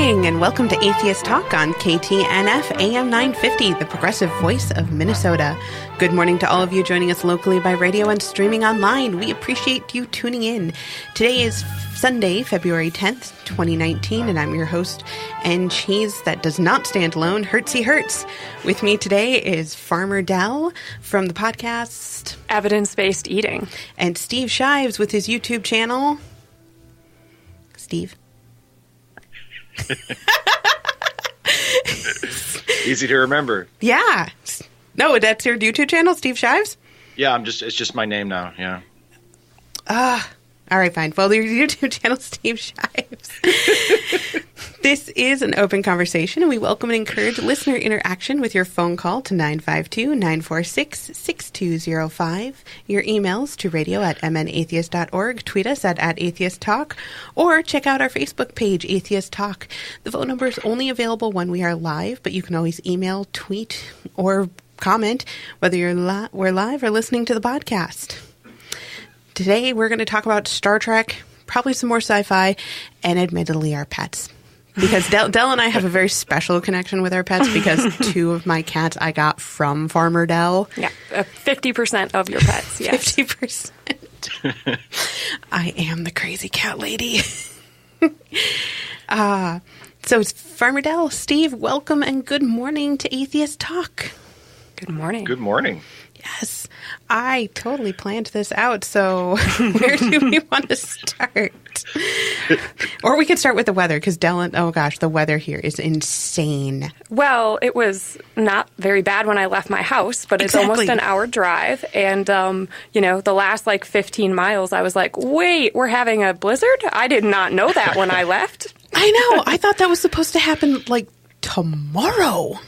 morning, and welcome to Atheist Talk on KTNF AM 950, the progressive voice of Minnesota. Good morning to all of you joining us locally by radio and streaming online. We appreciate you tuning in. Today is Sunday, February 10th, 2019, and I'm your host and cheese that does not stand alone, Hertzey Hertz. With me today is Farmer Dell from the podcast Evidence-Based Eating. And Steve Shives with his YouTube channel. Steve. Easy to remember. Yeah. No, that's your YouTube channel, Steve Shives? Yeah, it's just my name now, yeah. All right, fine. Well, your YouTube channel, Steve Shives. This is an open conversation, and we welcome and encourage listener interaction with your phone call to 952-946-6205, your emails to radio@mnatheist.org, tweet us at atheisttalk, or check out our Facebook page, Atheist Talk. The phone number is only available when we are live, but you can always email, tweet, or comment whether we're live or listening to the podcast. Today, we're going to talk about Star Trek, probably some more sci-fi, and admittedly our pets. Because Dell and I have a very special connection with our pets because two of my cats I got from Farmer Dell. Yeah, 50% of your pets, yes. 50%. I am the crazy cat lady. So it's Farmer Dell. Steve, welcome and good morning to Atheist Talk. Good morning. Good morning. Yes, I totally planned this out, so where do we want to start? Or we could start with the weather, because the weather here is insane. Well, it was not very bad when I left my house, but it's almost an hour drive, and, the last, 15 miles, I was like, wait, we're having a blizzard? I did not know that when I left. I know. I thought that was supposed to happen, tomorrow.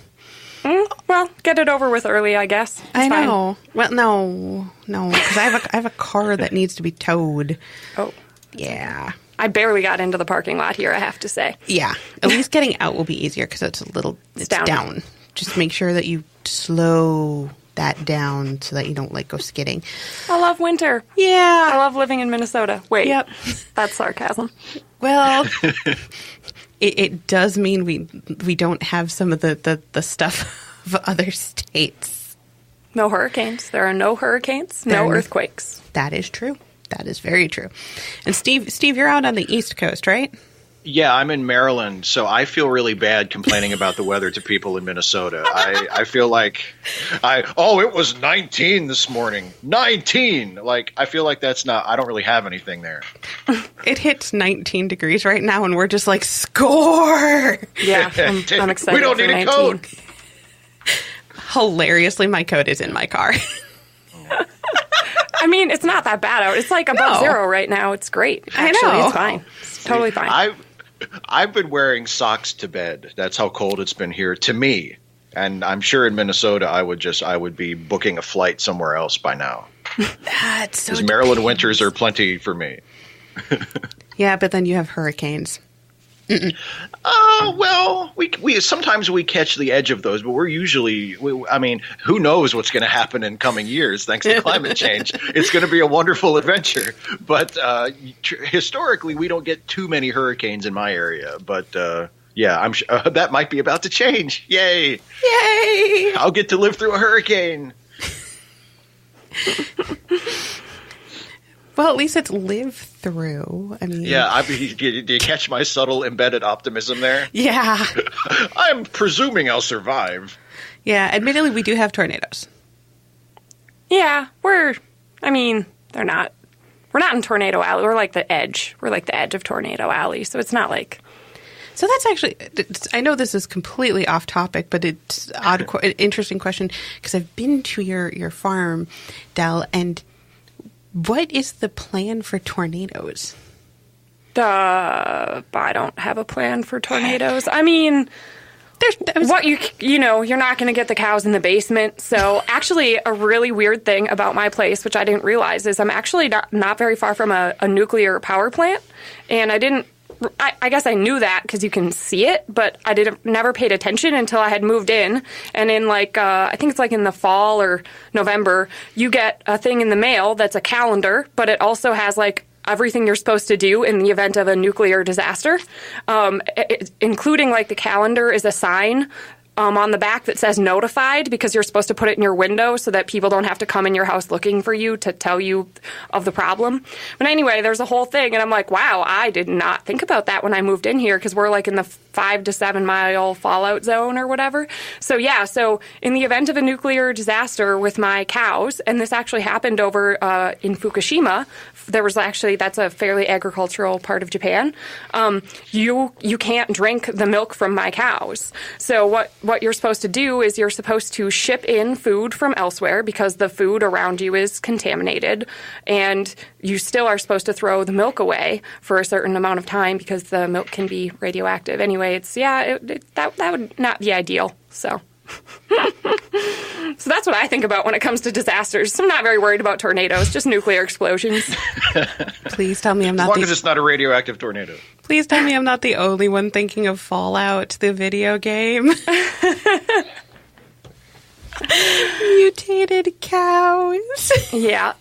Well, get it over with early, I guess. I know. Fine. Well, no, because I have a car that needs to be towed. Oh. Yeah. I barely got into the parking lot here, I have to say. Yeah. At least getting out will be easier because it's down. Just make sure that you slow that down so that you don't, go skidding. I love winter. Yeah. I love living in Minnesota. Wait. Yep. That's sarcasm. Well... It does mean we don't have some of the stuff of other states. No hurricanes. There are no hurricanes, no earthquakes. That is true. That is very true. And Steve, you're out on the East Coast, right? Yeah, I'm in Maryland, so I feel really bad complaining about the weather to people in Minnesota. I feel like it was 19 this morning. 19! I feel like that's not, I don't really have anything there. It hits 19 degrees right now, and we're just score! Yeah, I'm excited. We don't need 19. a coat! Hilariously, my coat is in my car. I mean, it's not that bad out. It's above zero right now. It's great. Actually, I know. It's fine. It's totally fine. I've been wearing socks to bed. That's how cold it's been here to me. And I'm sure in Minnesota, I would be booking a flight somewhere else by now. That's so. Because Maryland winters are plenty for me. Yeah, but then you have hurricanes. Well, we sometimes we catch the edge of those, but we're usually, who knows what's going to happen in coming years thanks to climate change. It's going to be a wonderful adventure. But historically, we don't get too many hurricanes in my area. But yeah, I'm sure that might be about to change. Yay! Yay! I'll get to live through a hurricane. Well, at least it's live through. Yeah. Do you catch my subtle embedded optimism there? Yeah. I'm presuming I'll survive. Yeah. Admittedly, we do have tornadoes. Yeah, they're not. We're not in Tornado Alley. We're the edge. We're the edge of Tornado Alley. So it's not So that's actually, I know this is completely off topic, but it's an interesting question because I've been to your farm, Dell, and what is the plan for tornadoes? I don't have a plan for tornadoes. You're not going to get the cows in the basement. So actually a really weird thing about my place, which I didn't realize, is I'm actually not very far from a nuclear power plant. And I guess I knew that because you can see it, but I never paid attention until I had moved in. And in I think it's in the fall or November, you get a thing in the mail that's a calendar, but it also has everything you're supposed to do in the event of a nuclear disaster, including like the calendar is a sign on the back that says notified, because you're supposed to put it in your window so that people don't have to come in your house looking for you to tell you of the problem. But anyway, there's a whole thing, and I'm like, wow, I did not think about that when I moved in here, because we're like in the 5 to 7 mile fallout zone or whatever. So yeah, so in the event of a nuclear disaster with my cows, and this actually happened over in Fukushima, there was actually, that's a fairly agricultural part of Japan. You can't drink the milk from my cows. So what you're supposed to do is you're supposed to ship in food from elsewhere, because the food around you is contaminated, and you still are supposed to throw the milk away for a certain amount of time because the milk can be radioactive. Anyway, that would not be ideal. So. So that's what I think about when it comes to disasters. I'm not very worried about tornadoes, just nuclear explosions. Please tell me I'm not as long as it's not a radioactive tornado. Please tell me I'm not the only one thinking of Fallout, the video game. Mutated cows. Yeah.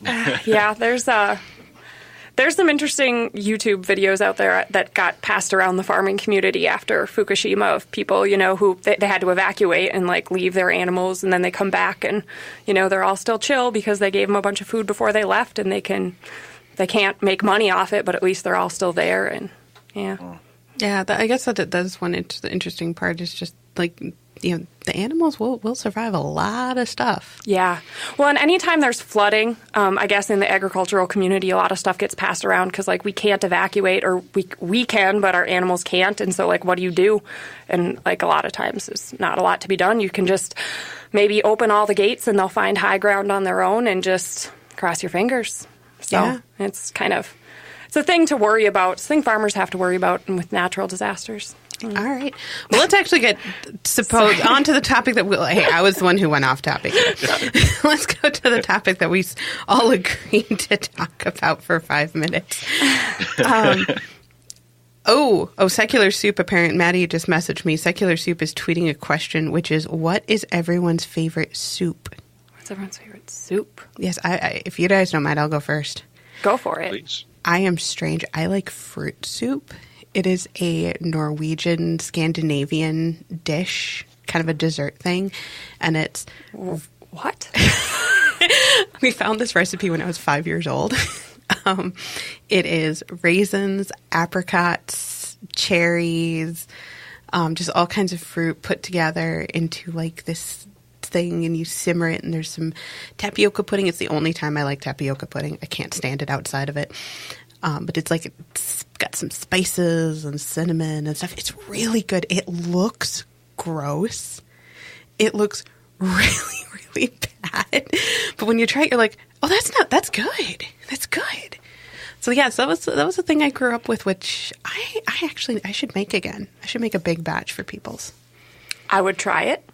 There's some interesting YouTube videos out there that got passed around the farming community after Fukushima of people, who they had to evacuate and like leave their animals, and then they come back and, they're all still chill because they gave them a bunch of food before they left, and they can't make money off it, but at least they're all still there. And yeah. Yeah, I guess that's one interesting part is just like, the animals will survive a lot of stuff. Yeah. Well, and anytime there's flooding, I guess in the agricultural community, a lot of stuff gets passed around because, like, we can't evacuate, or we can, but our animals can't. And so, like, what do you do? And, like, a lot of times there's not a lot to be done. You can just maybe open all the gates and they'll find high ground on their own and just cross your fingers. So it's it's a thing to worry about. It's a thing farmers have to worry about with natural disasters. All right. Well, let's actually get on to the topic that I was the one who went off topic. Let's go to the topic that we all agreed to talk about for 5 minutes. Secular Soup. Apparently, Maddie just messaged me. Secular Soup is tweeting a question, which is, what is everyone's favorite soup? What's everyone's favorite soup? Yes, if you guys don't mind, I'll go first. Go for it. Please. I am strange. I like fruit soup. It is a Norwegian, Scandinavian dish, kind of a dessert thing, and it's... What? We found this recipe when I was 5 years old. It is raisins, apricots, cherries, just all kinds of fruit put together into like this thing, and you simmer it, and there's some tapioca pudding. It's the only time I like tapioca pudding. I can't stand it outside of it. But it's like it's got some spices and cinnamon and stuff. It's really good. It looks gross. It looks really, really bad. But when you try it, you're like, oh, that's good. That's good. So yes, that was the thing I grew up with, which I should make again. I should make a big batch for people's. I would try it.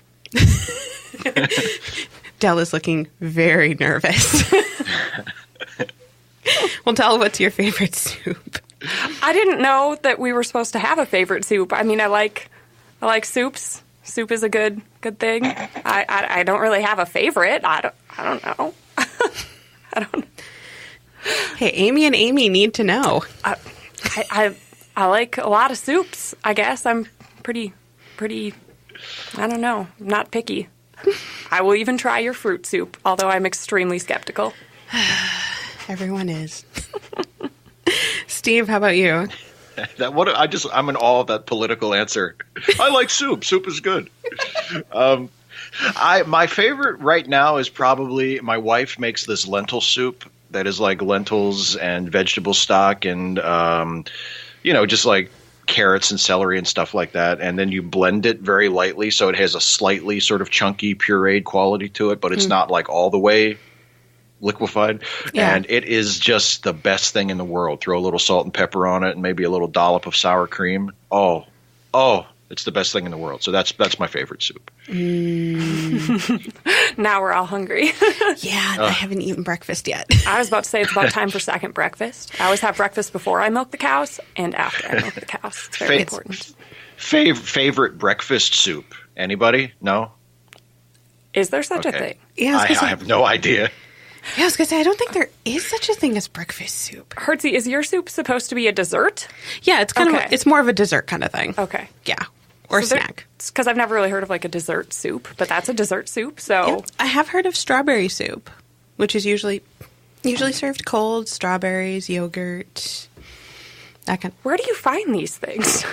Dell is looking very nervous. Well, Dell, what's your favorite soup? I didn't know that we were supposed to have a favorite soup. I mean, I like soups. Soup is a good thing. I don't really have a favorite. I don't know. I don't. Hey, Amy and Amy need to know. I like a lot of soups. I guess I'm pretty. I don't know. I'm not picky. I will even try your fruit soup, although I'm extremely skeptical. Everyone is. Steve, how about you? I'm in awe of that political answer. I like soup. Soup is good. My favorite right now is probably my wife makes this lentil soup that is like lentils and vegetable stock and just like carrots and celery and stuff like that, and then you blend it very lightly so it has a slightly sort of chunky pureed quality to it, but it's not like all the way liquefied. Yeah. And it is just the best thing in the world. Throw a little salt and pepper on it and maybe a little dollop of sour cream. Oh, it's the best thing in the world. So that's my favorite soup. Now we're all hungry. Yeah, I haven't eaten breakfast yet. I was about to say it's about time for second breakfast. I always have breakfast before I milk the cows and after I milk the cows. It's very important. Favorite breakfast soup? Anybody? No? Is there such a thing? Yeah, I have no idea. Yeah, I was going to say, I don't think there is such a thing as breakfast soup. Hertzey, is your soup supposed to be a dessert? Yeah, it's kind of, it's more of a dessert kind of thing. Okay. Yeah. Or snack. Because I've never really heard of like a dessert soup, but that's a dessert soup, so. Yeah, I have heard of strawberry soup, which is usually served cold, strawberries, yogurt, that kind. Where do you find these things?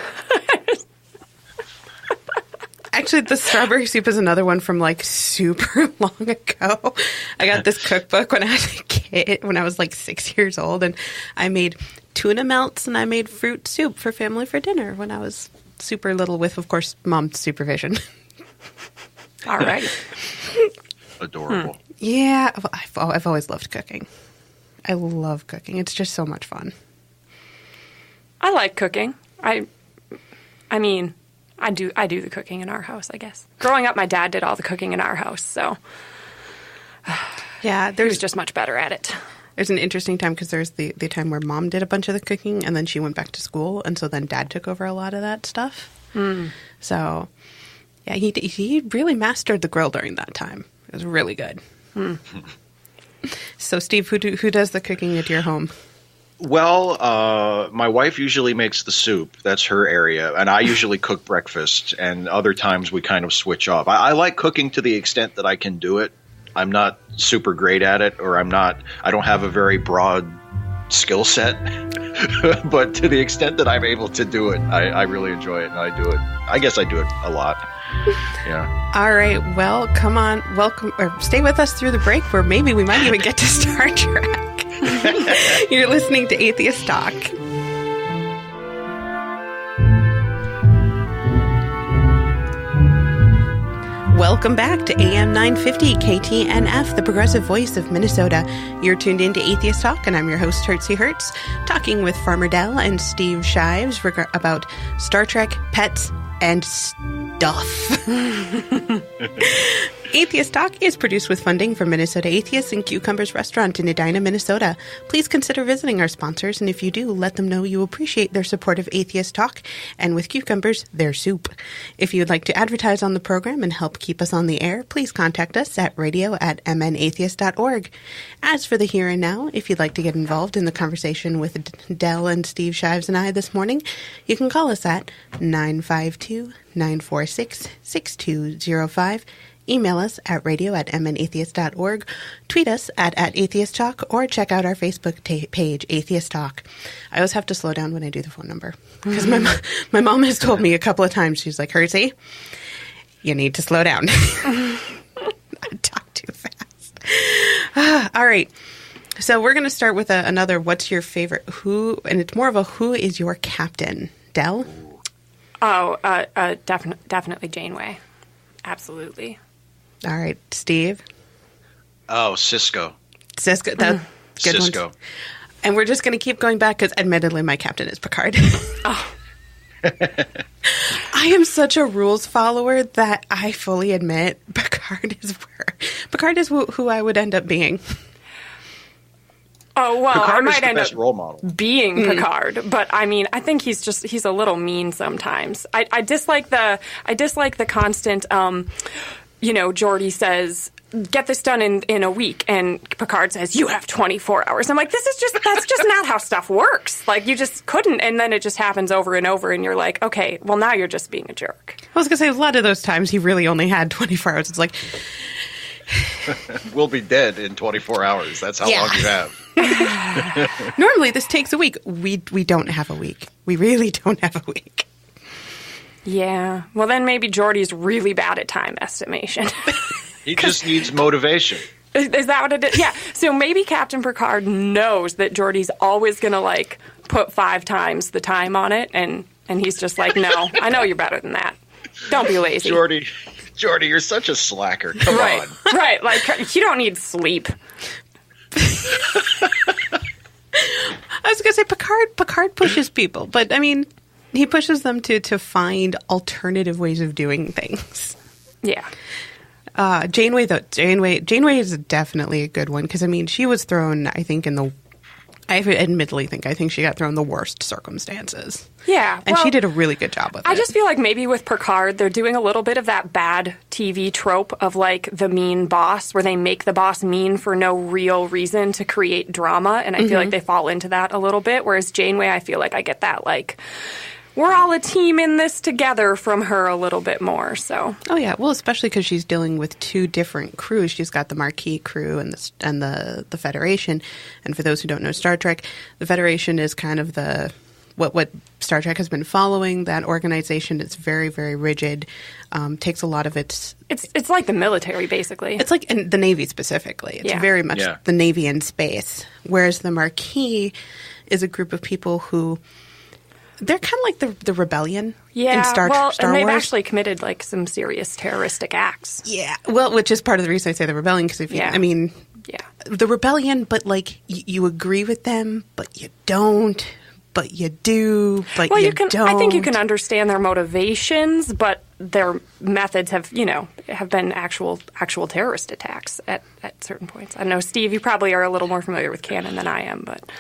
Actually, the strawberry soup is another one from like super long ago. I got this cookbook when I was a kid, when I was like 6 years old, and I made tuna melts and I made fruit soup for family for dinner when I was super little with, of course, mom's supervision. All right. Adorable. Yeah, I've always loved cooking. I love cooking. It's just so much fun. I like cooking. I mean, I do the cooking in our house, I guess. Growing up, my dad did all the cooking in our house, so yeah, he was just much better at it. There's an interesting time because there's the time where mom did a bunch of the cooking and then she went back to school, and so then dad took over a lot of that stuff. So yeah, he really mastered the grill during that time. It was really good. So Steve, who does the cooking at your home? Well, my wife usually makes the soup. That's her area. And I usually cook breakfast. And other times we kind of switch off. I like cooking to the extent that I can do it. I'm not super great at it, or I don't have a very broad skill set. But to the extent that I'm able to do it, I really enjoy it. And I do it. I guess I do it a lot. Yeah. All right. Well, come on. Welcome, or stay with us through the break where maybe we might even get to Star Trek. You're listening to Atheist Talk. Welcome back to AM 950 KTNF, the progressive voice of Minnesota. You're tuned into Atheist Talk, and I'm your host, Hertzey Hertz, talking with Farmer Dell and Steve Shives about Star Trek, pets, and stuff. Atheist Talk is produced with funding from Minnesota Atheists and Cucumbers Restaurant in Edina, Minnesota. Please consider visiting our sponsors, and if you do, let them know you appreciate their support of Atheist Talk, and with Cucumbers, their soup. If you would like to advertise on the program and help keep us on the air, please contact us at radio@mnatheist.org. As for the here and now, if you'd like to get involved in the conversation with Dell and Steve Shives and I this morning, you can call us at 952-946-6205. Email us at radio@mnatheist.org, tweet us at Atheist Talk, or check out our Facebook page, Atheist Talk. I always have to slow down when I do the phone number, because my mom has told me a couple of times, she's like, Hertzey, you need to slow down. I talk too fast. All right. So we're going to start with another what's your favorite who, and it's more of a who is your captain. Dell? Oh, definitely Janeway. Absolutely. All right, Steve. Oh, Cisco. Cisco, that's good. Cisco. Ones. And we're just going to keep going back because, admittedly, my captain is Picard. Oh. I am such a rules follower that I fully admit Picard is who I would end up being. Oh, well, Picard I might is the end best up role model. being Picard, but I mean, I think he's a little mean sometimes. I dislike the constant, Geordi says, get this done in a week, and Picard says, you have 24 hours. I'm like, that's just not how stuff works. Like, you just couldn't, and then it just happens over and over, and you're like, okay, well, now you're just being a jerk. I was going to say, a lot of those times he really only had 24 hours. It's like... We'll be dead in 24 hours. That's how long you have. Normally, this takes a week. We don't have a week. We really don't have a week. Yeah. Well, then maybe Geordi's really bad at time estimation. He just needs motivation. Is that what it is? Yeah. So maybe Captain Picard knows that Geordi's always going to, put 5 times the time on it, and he's just like, no, I know you're better than that. Don't be lazy. Geordi, you're such a slacker. Come on. Right. Like, you don't need sleep. I was going to say Picard pushes people, but I mean, he pushes them to find alternative ways of doing things. Yeah. Janeway is definitely a good one because I mean, she was thrown, I think, in the I admittedly think she got thrown the worst circumstances. Yeah. And she did a really good job with it. I just feel like maybe with Picard, they're doing a little bit of that bad TV trope of like the mean boss, where they make the boss mean for no real reason to create drama. And I feel like they fall into that a little bit. Whereas Janeway, I feel like I get that like, we're all a team in this together from her a little bit more. So. Oh yeah, well, especially because she's dealing with two different crews. She's got the Maquis crew and the Federation. And for those who don't know Star Trek, the Federation is kind of the what Star Trek has been following. That organization is very, very rigid. Takes a lot of its. It's like the military, basically. It's like in the Navy specifically. It's very much the Navy in space. Whereas the Maquis is a group of people who. They're kind of like the rebellion in Star Wars. And they've actually committed like some serious terroristic acts. Yeah, well, which is part of the reason I say the rebellion, because the rebellion, but like you agree with them, but you don't, but you do, but you don't. I think you can understand their motivations, but their methods have been actual terrorist attacks at certain points. I don't know, Steve, you probably are a little more familiar with canon than I am, but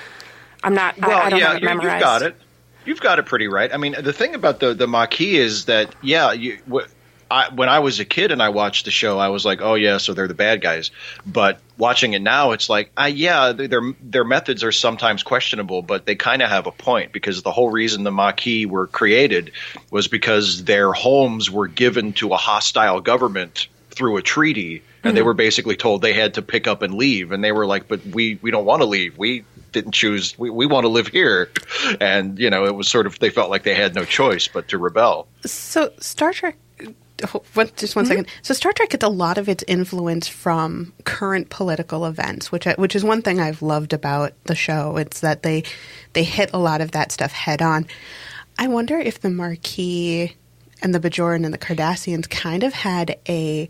I'm not. Well, I don't have it memorized. You've got it. You've got it pretty right. I mean, the thing about the Maquis is that, when I was a kid and I watched the show, I was like, oh, yeah, so they're the bad guys. But watching it now, it's like, their methods are sometimes questionable, but they kind of have a point, because the whole reason the Maquis were created was because their homes were given to a hostile government through a treaty, and they were basically told they had to pick up and leave. And they were like, but we don't want to leave. We didn't choose. We want to live here. And, it was sort of, they felt like they had no choice but to rebel. So Star Trek, just one second. So Star Trek gets a lot of its influence from current political events, which is one thing I've loved about the show. It's that they hit a lot of that stuff head on. I wonder if the Maquis and the Bajoran and the Cardassians kind of had a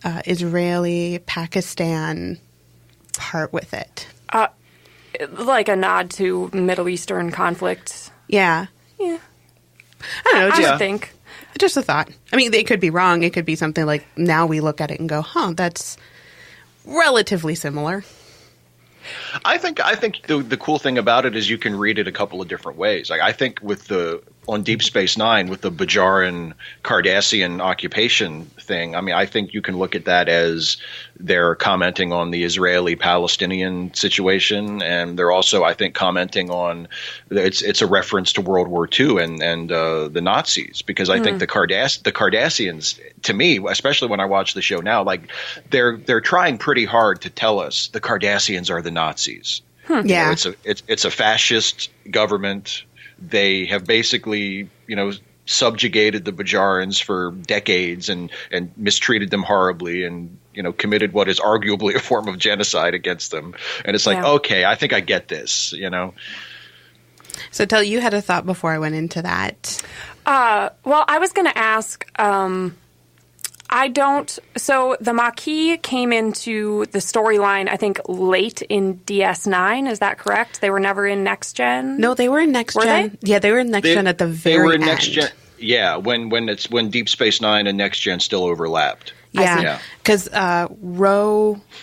Israeli-Pakistan part with it. Like a nod to Middle Eastern conflict. Yeah. Yeah. I don't know. I would think. Just a thought. I mean, they could be wrong. It could be something like, now we look at it and go, that's relatively similar. I think the cool thing about it is you can read it a couple of different ways. Like, I think on Deep Space Nine with the Bajoran Cardassian occupation thing, I mean, I think you can look at that as they're commenting on the Israeli-Palestinian situation, and they're also, I think, commenting on it's a reference to World War II and the Nazis, because I think the Cardassians, to me, especially when I watch the show now, like they're trying pretty hard to tell us the Cardassians are the Nazis. Yeah, it's a fascist government. They have basically, subjugated the Bajarans for decades and mistreated them horribly and, committed what is arguably a form of genocide against them. And it's like, okay, I think I get this, So Del, you had a thought before I went into that. Well, I was going to ask, so the Maquis came into the storyline, I think, late in DS9. Is that correct? They were never in Next Gen? No, they were in Next Gen. They? Yeah, they were in Next Gen at the very end. They were in Next Gen. Yeah, when Deep Space Nine and Next Gen still overlapped. Yeah, because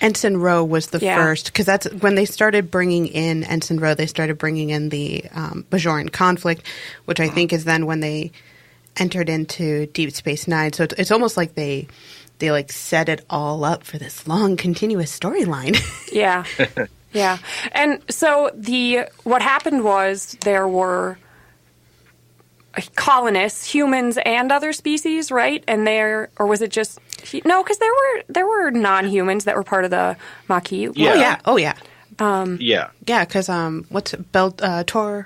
Ensign Ro was the first, because that's when they started bringing in Ensign Ro. They started bringing in the Bajoran conflict, which I think is then when they entered into Deep Space Nine. So it's almost like they like set it all up for this long, continuous storyline. Yeah, yeah. And so what happened was there were colonists, humans and other species, right? And or was it just because there were non-humans that were part of the Maquis. Yeah. Oh yeah. Yeah, because what's it, Bel Torres?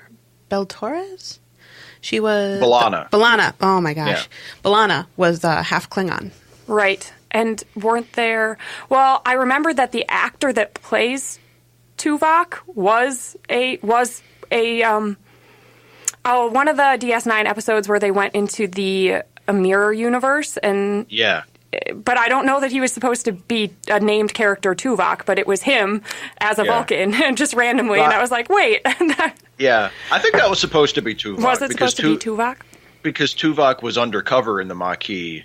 She was B'Elanna. Oh my gosh, yeah. B'Elanna was half Klingon, right? And weren't there? Well, I remember that the actor that plays Tuvok was one of the DS9 episodes where they went into the mirror universe, and but I don't know that he was supposed to be a named character Tuvok, but it was him as a Vulcan, and just randomly, and I was like, wait. Yeah, I think that was supposed to be Tuvok. Was it supposed to be Tuvok? Because Tuvok was undercover in the Maquis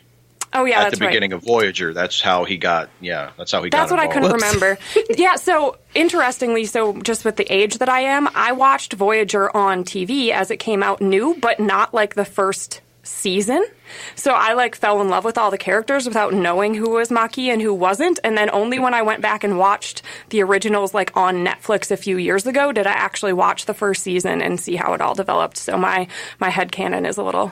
Oh, yeah, at that's the beginning of Voyager. That's how he got. Yeah, that's how he got. That's what involved. I couldn't remember. Yeah. So interestingly, just with the age that I am, I watched Voyager on TV as it came out new, but not like the first season. So I like fell in love with all the characters without knowing who was Maquis and who wasn't. And then only when I went back and watched the originals like on Netflix a few years ago did I actually watch the first season and see how it all developed. So my headcanon is a little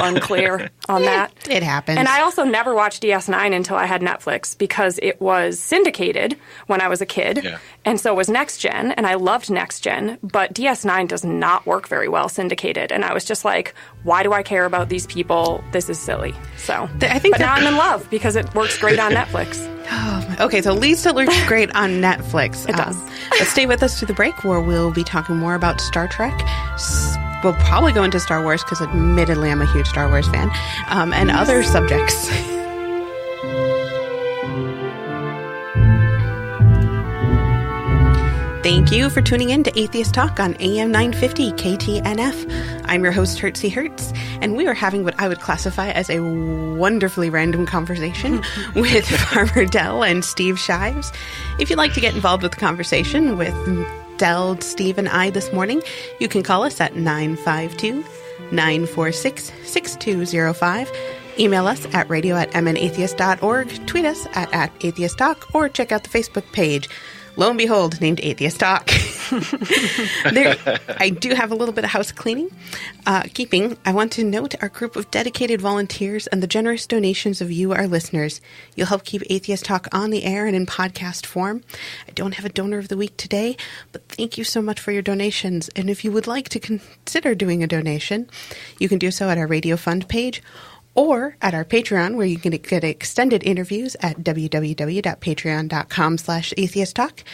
unclear on that. It happens. And I also never watched DS9 until I had Netflix because it was syndicated when I was a kid. Yeah. And so was Next Gen, and I loved Next Gen, but DS9 does not work very well syndicated. And I was just like, why do I care about these people? This is silly. So, I think but now I'm in love because it works great on Netflix. Okay, so Lisa looks great on Netflix. It does. But stay with us through the break where we'll be talking more about Star Trek. We'll probably go into Star Wars because admittedly I'm a huge Star Wars fan, and other subjects. Thank you for tuning in to Atheist Talk on AM 950 KTNF. I'm your host, Hertzey Hertz, and we are having what I would classify as a wonderfully random conversation with Farmer Dell and Steve Shives. If you'd like to get involved with the conversation with Dell, Steve, and I this morning, you can call us at 952-946-6205. Email us at radio@mnatheist.org, tweet us at Atheist Talk, or check out the Facebook page. Lo and behold, named Atheist Talk. I do have a little bit of house keeping. I want to note our group of dedicated volunteers and the generous donations of you, our listeners. You'll help keep Atheist Talk on the air and in podcast form. I don't have a donor of the week today, but thank you so much for your donations. And if you would like to consider doing a donation, you can do so at our Radio Fund page, or at our Patreon, where you can get extended interviews at www.patreon.com/atheisttalk.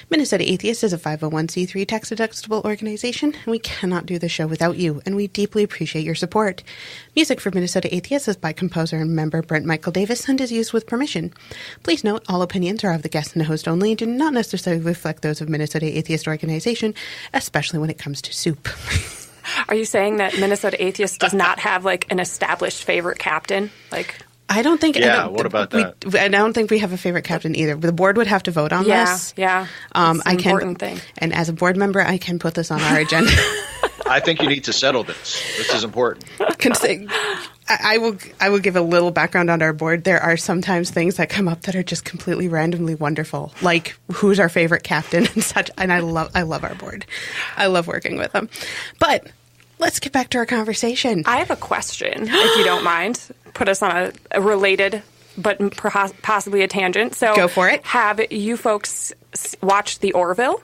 Minnesota Atheist is a 501c3 tax-deductible organization, and we cannot do the show without you, and we deeply appreciate your support. Music for Minnesota Atheist is by composer and member Brent Michael Davis and is used with permission. Please note, all opinions are of the guest and the host only and do not necessarily reflect those of Minnesota Atheist organization, especially when it comes to soup. Are you saying that Minnesota Atheist does not have like an established favorite captain? Like, I don't think. Yeah, what about that? I don't think we have a favorite captain either. The board would have to vote on this. Yeah, it's an important thing. And as a board member, I can put this on our agenda. I think you need to settle this. This is important. I will give a little background on our board. There are sometimes things that come up that are just completely randomly wonderful, like who's our favorite captain and such. And I love our board. I love working with them. But let's get back to our conversation. I have a question, if you don't mind. Put us on a related but possibly a tangent. So go for it. Have you folks watched The Orville?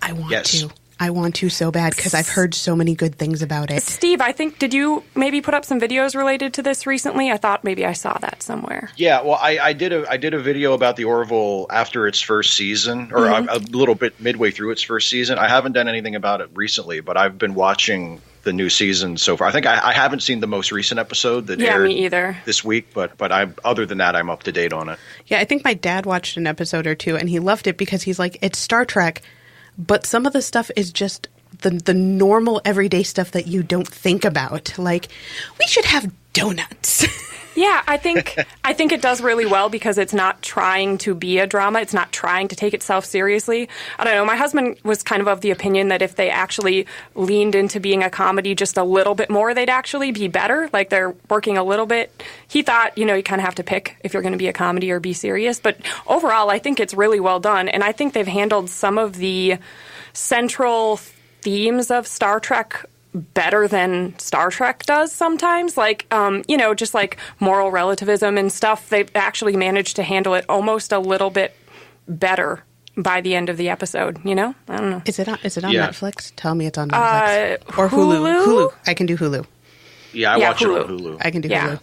I want to. I want to so bad because I've heard so many good things about it. Steve, I think, did you maybe put up some videos related to this recently? I thought maybe I saw that somewhere. Yeah, well, I did a video about the Orville after its first season, or a little bit midway through its first season. I haven't done anything about it recently, but I've been watching the new season so far. I think I haven't seen the most recent episode that aired me either. This week, but other than that, I'm up to date on it. Yeah, I think my dad watched an episode or two, and he loved it because he's like, it's Star Trek, but some of the stuff is just the normal everyday stuff that you don't think about. Like, we should have donuts. Yeah, I think it does really well because it's not trying to be a drama. It's not trying to take itself seriously. I don't know. My husband was kind of the opinion that if they actually leaned into being a comedy just a little bit more, they'd actually be better. Like, they're working a little bit. He thought, you kind of have to pick if you're going to be a comedy or be serious. But overall, I think it's really well done. And I think they've handled some of the central themes of Star Trek better than Star Trek does sometimes, like, just like moral relativism and stuff. They've actually managed to handle it almost a little bit better by the end of the episode, I don't know. Is it on Netflix? Tell me it's on Netflix. Or Hulu. Hulu. I can do Hulu. Yeah, I watch Hulu. It on Hulu. I can do Hulu.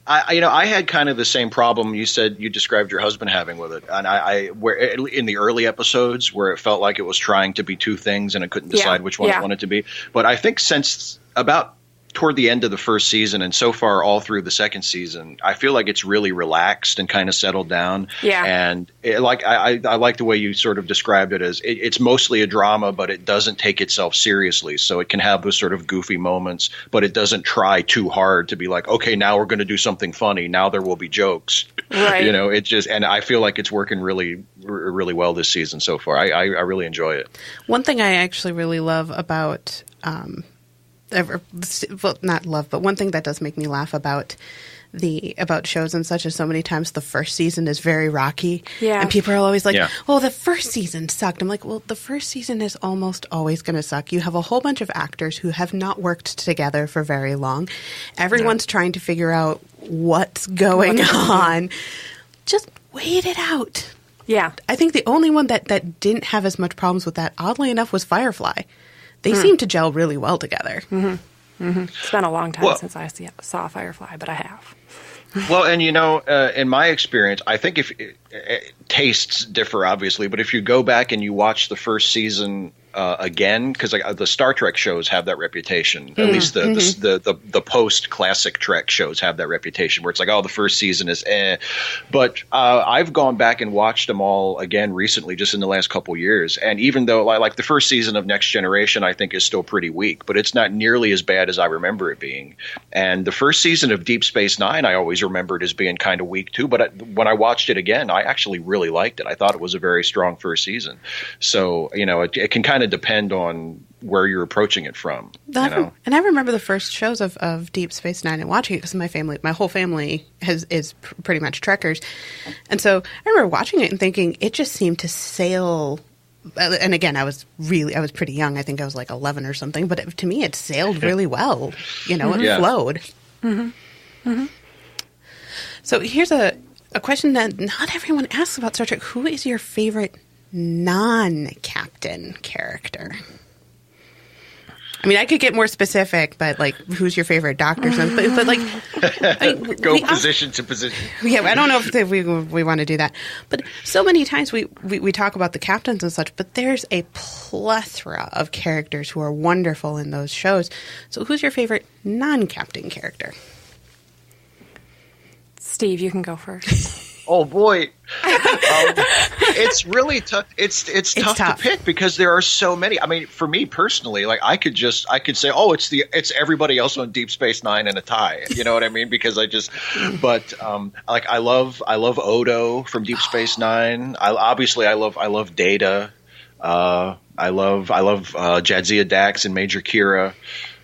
I had kind of the same problem you said you described your husband having with it, and where in the early episodes where it felt like it was trying to be two things and it couldn't decide which one it wanted to be. But I think since about toward the end of the first season and so far all through the second season, I feel like it's really relaxed and kind of settled down. Yeah. And I like the way you sort of described it as it's mostly a drama, but it doesn't take itself seriously. So it can have those sort of goofy moments, but it doesn't try too hard to be like, okay, now we're going to do something funny. Now there will be jokes. Right. It just, and I feel like it's working really, really well this season so far. I really enjoy it. One thing I actually really love about not love, but one thing that does make me laugh about shows and such is so many times the first season is very rocky. Yeah. And people are always like, Yeah. oh, the first season sucked. I'm like, well, the first season is almost always going to suck. You have a whole bunch of actors who have not worked together for very long. Everyone's trying to figure out what's going on. Just wait it out. Yeah. I think the only one that didn't have as much problems with that, oddly enough, was Firefly. They seem to gel really well together. Mm-hmm. Mm-hmm. It's been a long time since I saw Firefly, but I have. Well, and in my experience, I think if tastes differ, obviously, but if you go back and you watch the first season again, because the Star Trek shows have that reputation, at least the post classic Trek shows have that reputation, where it's like, oh, the first season is but I've gone back and watched them all again recently, just in the last couple years, and even though like the first season of Next Generation I think is still pretty weak, but it's not nearly as bad as I remember it being. And the first season of Deep Space Nine I always remembered as being kind of weak too, but when I watched it again, I actually really liked it. I thought it was a very strong first season. So it can kind of depend on where you're approaching it from. And I remember the first shows of Deep Space Nine and watching it because my whole family is pretty much Trekkers. And so I remember watching it and thinking it just seemed to sail. And again, I was pretty young. I think I was like 11 or something. But to me, it sailed really well. It flowed. Mm-hmm. Mm-hmm. So here's a question that not everyone asks about Star Trek. Who is your favorite non-captain character? I mean, I could get more specific, but like, who's your favorite doctor? But like, go position to position. Yeah, I don't know if we want to do that. But so many times we talk about the captains and such, but there's a plethora of characters who are wonderful in those shows. So who's your favorite non-captain character? Steve, you can go first. Oh boy, it's really tough. It's tough to pick because there are so many. I mean, for me personally, like I could say, oh, it's everybody else on Deep Space Nine in a tie. You know what I mean? Because like I love Odo from Deep Space Nine. I love Data. I love Jadzia Dax and Major Kira.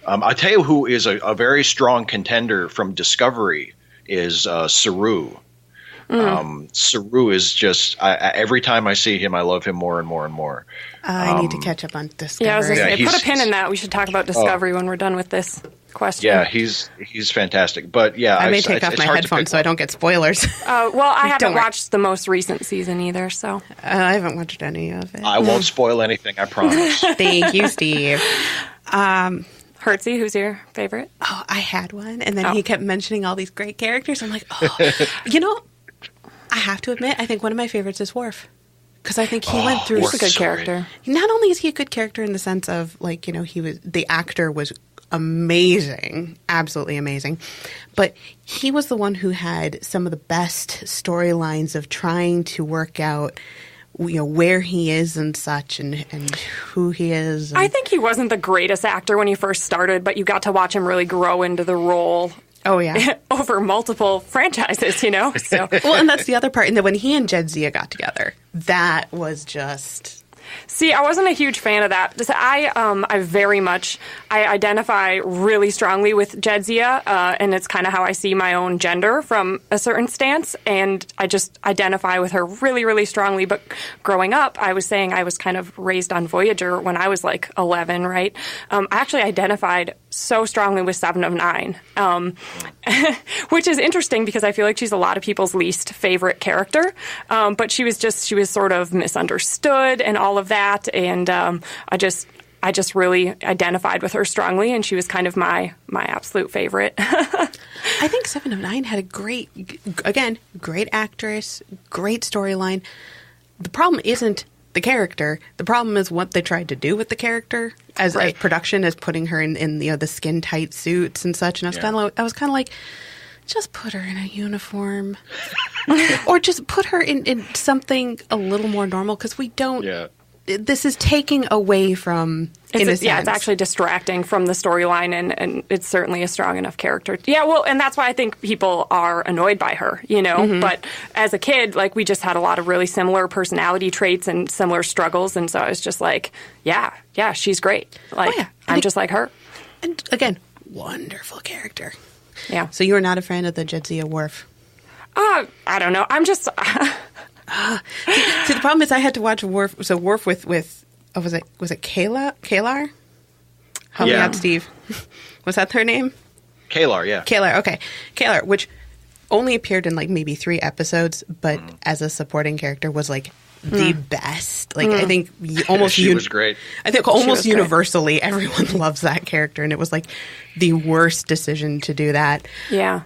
I'll tell you who is a very strong contender from Discovery is Saru. Saru is just every time I see him, I love him more and more and more. I need to catch up on Discovery. Yeah, I was going to say, put a pin in that. We should talk about Discovery when we're done with this question. Yeah, he's fantastic. But yeah, I may take off my headphones so I don't get spoilers. Well, I haven't watched the most recent season either, so I haven't watched any of it. I won't spoil anything, I promise. Thank you, Steve. Hertzey, who's your favorite? Oh, I had one, and then he kept mentioning all these great characters. I'm like, oh, I have to admit, I think one of my favorites is Worf. Because I think he went through... He's a good character. Not only is he a good character in the sense of, like, the actor was amazing, absolutely amazing, but he was the one who had some of the best storylines of trying to work out where he is and such and who he is. I think he wasn't the greatest actor when he first started, but you got to watch him really grow into the role. Oh, yeah. Over multiple franchises, So. Well, and that's the other part. And then when he and Jadzia got together, that was just... See, I wasn't a huge fan of that. I identify really strongly with Jadzia, and it's kind of how I see my own gender from a certain stance, and I just identify with her really, really strongly. But growing up, I was saying I was kind of raised on Voyager when I was like 11, right? I actually identified so strongly with 7 of 9, which is interesting because I feel like she's a lot of people's least favorite character. But she was sort of misunderstood and all of that, and I just really identified with her strongly, and she was kind of my absolute favorite. I think 7 of 9 had a great actress, great storyline. The problem isn't the character. The problem is what they tried to do with the character as production, as putting her in the skin tight suits and such. And I was kind of like, just put her in a uniform, or just put her in something a little more normal, because we don't. Yeah. This is taking away from innocence. It's actually distracting from the storyline, and it's certainly a strong enough character. Yeah, well, and that's why I think people are annoyed by her, But as a kid, we just had a lot of really similar personality traits and similar struggles, and so I was just like, yeah, she's great. I'm just like her. And again, wonderful character. Yeah. So you were not a fan of the Jadzia Worf? I don't know. I'm just... See, the problem is I had to watch Worf. So Worf with was it Kalar? Help me out, Steve. Was that her name? Kalar, yeah. Kalar, okay. Kalar, which only appeared in maybe 3 episodes, but as a supporting character was the best. I think almost she was great. I think almost universally everyone loves that character, and it was the worst decision to do that. Yeah.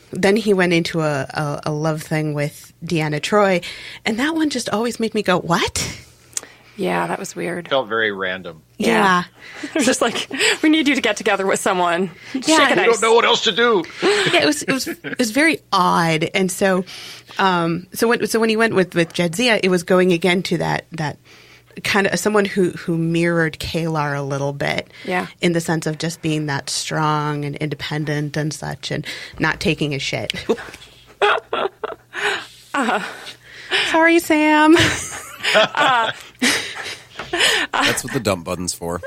Then he went into a love thing with Deanna Troi, and that one just always made me go, what? Yeah, that was weird. Felt very random. Yeah. It was just we need you to get together with someone. Yeah. We don't know what else to do. Yeah, it was very odd. And so when he went with Jadzia, it was going again to that kind of someone who mirrored Kalar a little bit, in the sense of just being that strong and independent and such, and not taking a shit. Sorry, Sam. That's what the dump button's for.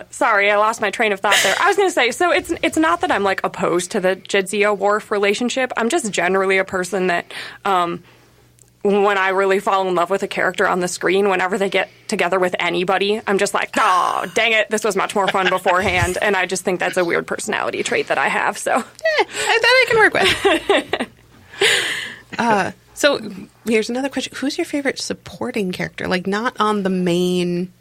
Sorry, I lost my train of thought there. I was going to say, so it's not that I'm opposed to the Jadzia Worf relationship. I'm just generally a person that. When I really fall in love with a character on the screen, whenever they get together with anybody, I'm just like, oh, dang it, this was much more fun beforehand. And I just think that's a weird personality trait that I have. So I can work with. So here's another question. Who's your favorite supporting character? Not on the main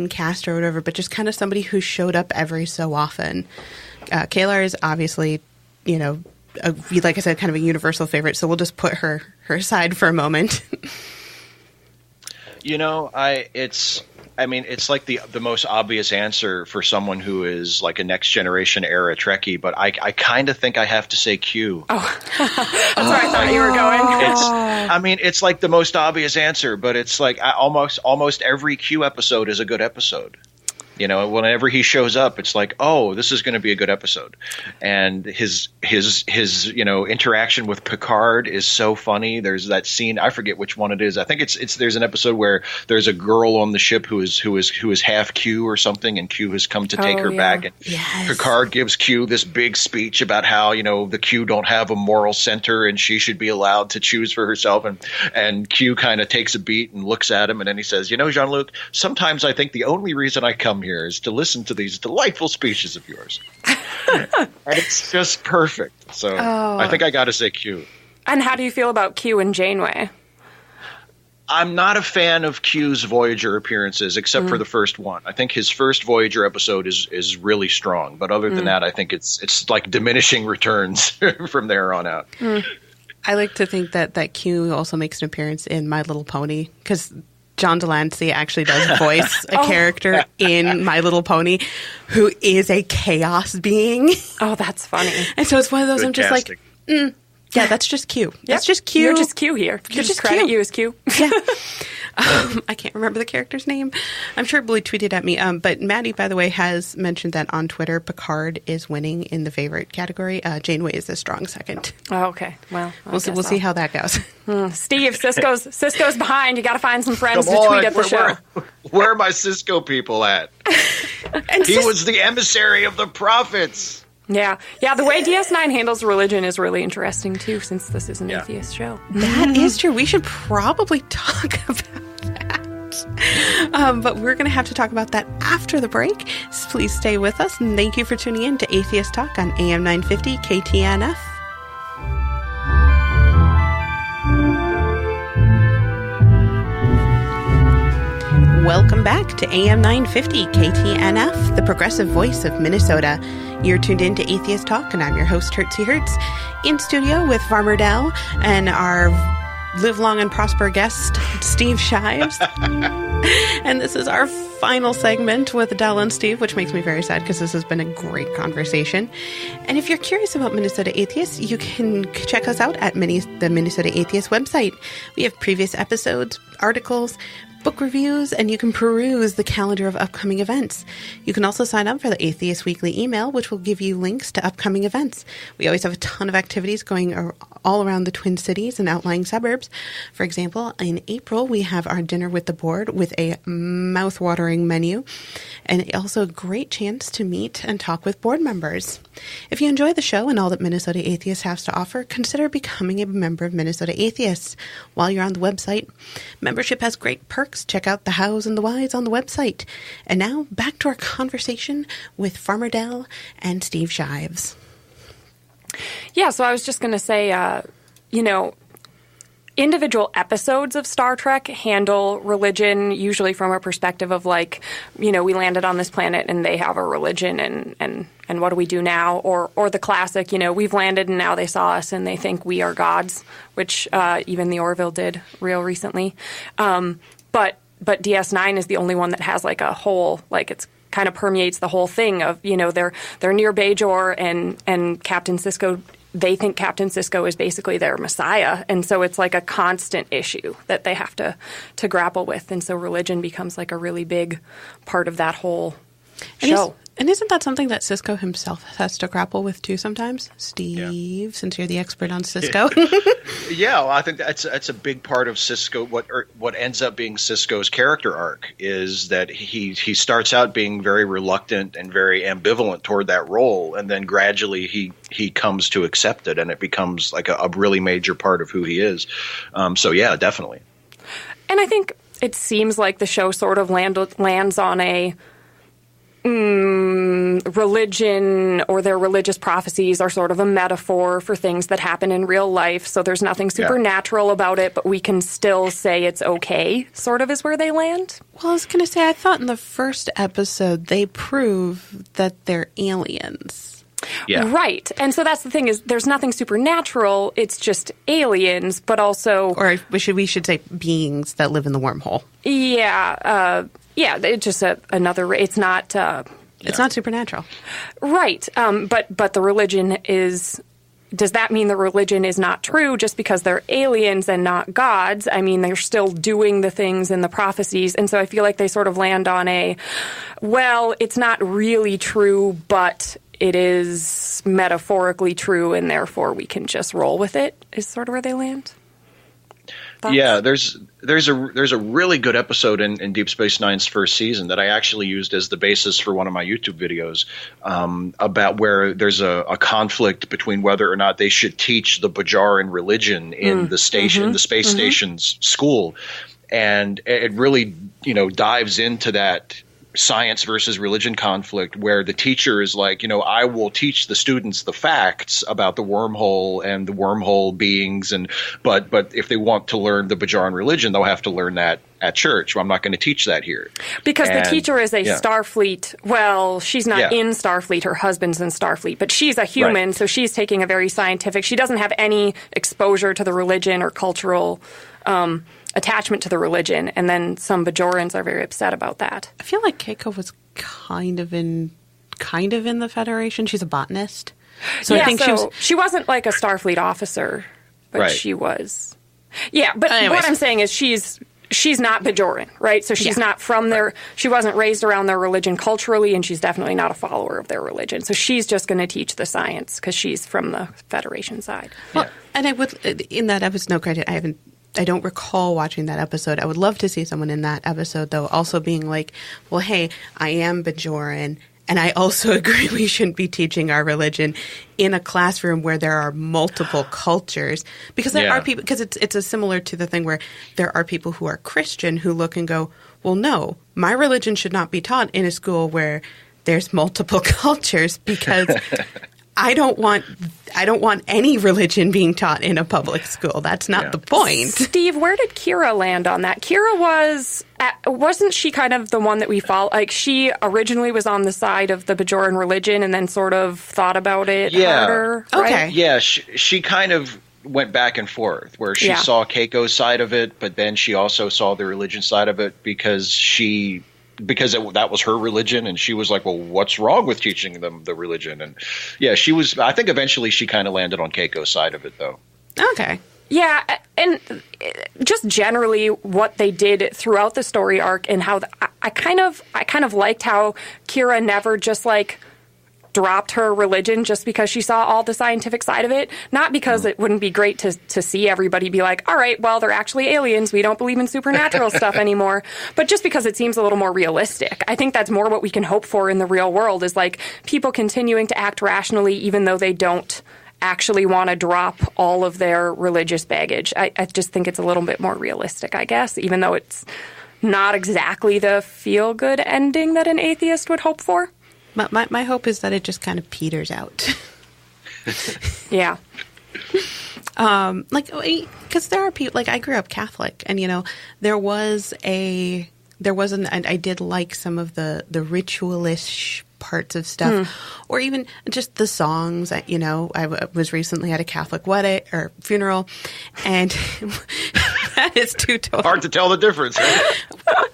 cast or whatever, but just kind of somebody who showed up every so often. Kalar is obviously, like I said, kind of a universal favorite, so we'll just put her aside for a moment. It's the most obvious answer for someone who is a next generation era Trekkie, but I kind of think I have to say Q. Oh, that's where I thought you were going. It's the most obvious answer, but it's almost every Q episode is a good episode. Whenever he shows up, it's oh, this is going to be a good episode. And his interaction with Picard is so funny. There's that scene, I forget which one it is. I think it's there's an episode where there's a girl on the ship who is half Q or something, and Q has come to take her back. And Picard gives Q this big speech about how, the Q don't have a moral center and she should be allowed to choose for herself. And Q kind of takes a beat and looks at him, and then he says, Jean-Luc, sometimes I think the only reason I come here is to listen to these delightful speeches of yours. And it's just perfect. So I think I got to say Q. And how do you feel about Q and Janeway? I'm not a fan of Q's Voyager appearances, except for the first one. I think his first Voyager episode is really strong. But other than that, I think it's diminishing returns from there on out. I like to think that Q also makes an appearance in My Little Pony, because John Delancey actually does voice a character in My Little Pony who is a chaos being. Oh, that's funny. And so it's one of those, I'm just yeah, that's just Q. That's just Q. You're just Q here. You just credit you as Q. Yeah. I can't remember the character's name. I'm sure Billy tweeted at me. But Maddie, by the way, has mentioned that on Twitter, Picard is winning in the favorite category. Janeway is a strong second. Oh, okay. Well, we'll see how that goes. Steve, Cisco's behind. You got to find some friends to tweet at the show. Where are my Cisco people at? He was the emissary of the prophets. Yeah. The way DS9 handles religion is really interesting, too, since this is an atheist show. That is true. We should probably talk about that. But we're going to have to talk about that after the break. So please stay with us, and thank you for tuning in to Atheist Talk on AM 950 KTNF. Welcome back to AM 950 KTNF, the progressive voice of Minnesota. You're tuned in to Atheist Talk, and I'm your host, Hertzey Hertz, in studio with Farmer Dell and our live long and prosper guest, Steve Shives. And this is our final segment with Dell and Steve, which makes me very sad because this has been a great conversation. And if you're curious about Minnesota Atheists, you can check us out at the Minnesota Atheist website. We have previous episodes, articles, book reviews, and you can peruse the calendar of upcoming events. You can also sign up for the Atheist Weekly email, which will give you links to upcoming events. We always have a ton of activities going all around the Twin Cities and outlying suburbs. For example, in April, we have our Dinner with the Board with a mouth-watering menu, and also a great chance to meet and talk with board members. If you enjoy the show and all that Minnesota Atheists has to offer, consider becoming a member of Minnesota Atheists. While you're on the website, membership has great perks. Check out the hows and the whys on the website. And now, back to our conversation with Farmer Dell and Steve Shives. Yeah, so I was just going to say, individual episodes of Star Trek handle religion usually from a perspective of we landed on this planet and they have a religion and what do we do now? Or the classic, we've landed and now they saw us and they think we are gods, which even the Orville did real recently. But DS9 is the only one that has a whole, it's kind of permeates the whole thing of, they're near Bajor and Captain Sisko. They think Captain Sisko is basically their messiah. And so it's a constant issue that they have to grapple with. And so religion becomes a really big part of that whole show. And isn't that something that Sisko himself has to grapple with too sometimes? Steve, since you're the expert on Sisko. Yeah, well, I think that's a big part of Sisko. What ends up being Sisko's character arc is that he starts out being very reluctant and very ambivalent toward that role, and then gradually he comes to accept it, and it becomes a really major part of who he is. So yeah, definitely. And I think it seems like the show sort of lands on a religion or their religious prophecies are sort of a metaphor for things that happen in real life. So there's nothing supernatural about it, but we can still say it's okay, sort of is where they land. Well, I was going to say, I thought in the first episode they prove that they're aliens. Yeah. Right. And so that's the thing is there's nothing supernatural. It's just aliens, but also... Or we should say beings that live in the wormhole. Yeah. It's just another... It's not... It's not supernatural. Right. But the religion is... Does that mean the religion is not true just because they're aliens and not gods? I mean, they're still doing the things in the prophecies. And so I feel like they sort of land on it's not really true, but it is metaphorically true, and therefore we can just roll with it, is sort of where they land. Thoughts? Yeah, there's a really good episode in Deep Space Nine's first season that I actually used as the basis for one of my YouTube videos about where there's a conflict between whether or not they should teach the Bajoran religion in the station, the space station's school, and it really dives into that science versus religion conflict where the teacher is I will teach the students the facts about the wormhole and the wormhole beings, but if they want to learn the Bajoran religion, they'll have to learn that at church. Well, I'm not going to teach that here. Because the teacher is a Starfleet. Well, she's not in Starfleet. Her husband's in Starfleet. But she's a human, so she's taking a very scientific... She doesn't have any exposure to the religion or cultural attachment to the religion. And then some Bajorans are very upset about that. I feel like Keiko was kind of in the Federation. She's a botanist. So I think she wasn't like a Starfleet officer, but she was. Yeah, but anyways, what I'm saying is she's not Bajoran, right? So she's not from their... She wasn't raised around their religion culturally, and she's definitely not a follower of their religion. So she's just going to teach the science because she's from the Federation side. Well, and I would... In that episode, no credit, I don't recall watching that episode. I would love to see someone in that episode, though, also being like, well, hey, I am Bajoran, and I also agree we shouldn't be teaching our religion in a classroom where there are multiple cultures. Because there are people, because it's a similar to the thing where there are people who are Christian who look and go, well, no, my religion should not be taught in a school where there's multiple cultures because I don't want any religion being taught in a public school. That's not the point. Steve, where did Kira land on that? Kira was wasn't she kind of the one that we follow? Like, she originally was on the side of the Bajoran religion and then sort of thought about it harder, right? Okay. Yeah, she kind of went back and forth, where she saw Keiko's side of it, but then she also saw the religion side of it because that was her religion, and she was like, well, what's wrong with teaching them the religion? And yeah, I think eventually she kind of landed on Keiko's side of it, though. Okay. Yeah, and just generally what they did throughout the story arc, and how I kind of liked how Kira never just like dropped her religion just because she saw all the scientific side of it. Not because it wouldn't be great to see everybody be like, all right, well, they're actually aliens. We don't believe in supernatural stuff anymore. But just because it seems a little more realistic. I think that's more what we can hope for in the real world, is like people continuing to act rationally even though they don't actually want to drop all of their religious baggage. I just think it's a little bit more realistic, I guess, even though it's not exactly the feel-good ending that an atheist would hope for. My hope is that it just kind of peters out. Yeah. Because there are people, like, I grew up Catholic, and, I did like some of the ritualish parts of stuff, or even just the songs. I was recently at a Catholic wedding or funeral, and that is too totally hard to tell the difference. Right?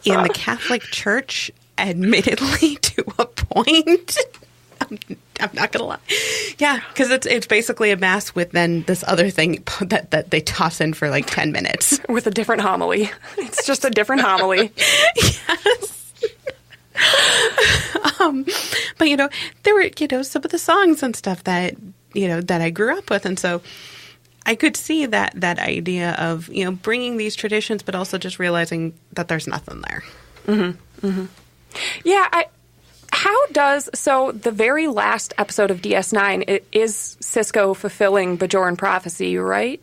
In the Catholic Church, admittedly, to a point. I'm not gonna lie. Yeah, because it's basically a mass with then this other thing that they toss in for like 10 minutes with a different homily. It's just a different homily. Yes. But there were some of the songs and stuff that that I grew up with, and so I could see that idea of bringing these traditions, but also just realizing that there's nothing there. Mm-hmm. Mm-hmm. Yeah. So the very last episode of DS9 it is Sisko fulfilling Bajoran prophecy, right,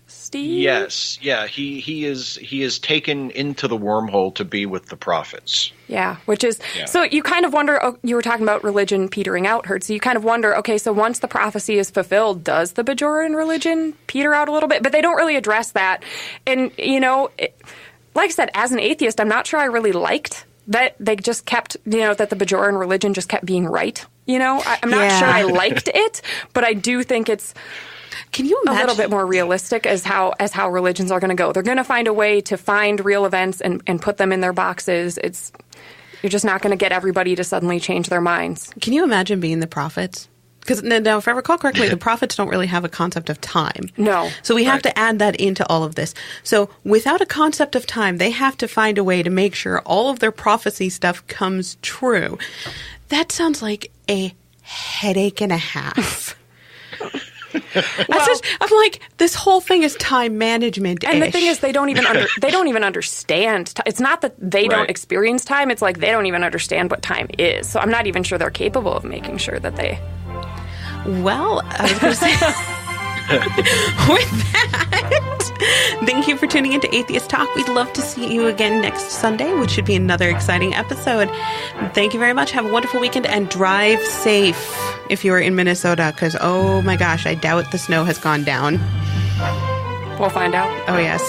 Steve? Yes. Yeah. He is taken into the wormhole to be with the prophets. Yeah, which is so you kind of wonder. Oh, you were talking about religion petering out, Hertzey. So you kind of wonder. Okay, so once the prophecy is fulfilled, does the Bajoran religion peter out a little bit? But they don't really address that. And like I said, as an atheist, I'm not sure I really liked that they just kept, that the Bajoran religion just kept being right. I'm not sure I liked it, but I do think it's Can you imagine? A little bit more realistic as how religions are going to go. They're going to find a way to find real events and put them in their boxes. You're just not going to get everybody to suddenly change their minds. Can you imagine being the prophets? Because now, if I recall correctly, the prophets don't really have a concept of time. No. So we have to add that into all of this. So without a concept of time, they have to find a way to make sure all of their prophecy stuff comes true. That sounds like a headache and a half. I'm like, this whole thing is time management. And the thing is, they don't even understand. It's not that they don't experience time. It's like they don't even understand what time is. So I'm not even sure they're capable of making sure that they. Well, I was going to say, with that, thank you for tuning into Atheist Talk. We'd love to see you again next Sunday, which should be another exciting episode. Thank you very much. Have a wonderful weekend and drive safe if you are in Minnesota, because, oh my gosh, I doubt the snow has gone down. We'll find out. Oh, yes.